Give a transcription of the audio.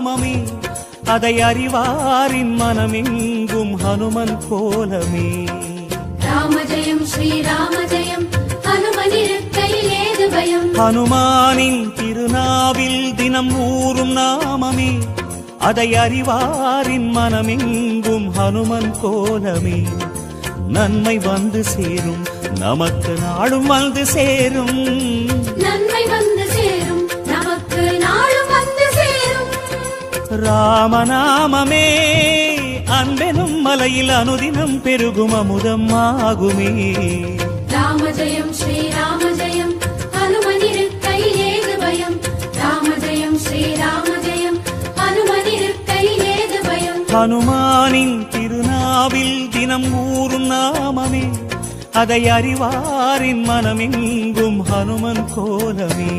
நாமமே, அதை அறிவாரின் மனமெங்கும் ஹனுமன் கோலமே. ராம ஜெயம் ஸ்ரீராம ஜெயம், ஹனுமனிருக்கையில் ஏது பயம். ஹனுமானின் திருநாவில் தினம் ஊறும் நாமமே, அதை அறிவாரின் மனமெங்கும் ஹனுமன் கோலமே. நன்மை வந்து சேரும், நமக்கு நாளும் வந்து சேரும். நன்மை வந்து சேரும், நமக்கு நாளும் வந்து சேரும். ராமநாமமே அன்பெனும் மலையில் அனுதினம் பெருகும் அமுதம் ஆகுமே. ராம ஜெயம் ஸ்ரீராம ஜெயம், ஹனுமனிருக்கையில் ஏது பயம். ராம ஜெயம் ஸ்ரீராம ஜெயம், ஹனுமனிருக்கையில் ஏது பயம். ஹனுமானின் திருநாவில் தினம் ஊறும் நாமமே, அதை அறிவாரின் மனமெங்கும் ஹனுமன் கோலமே.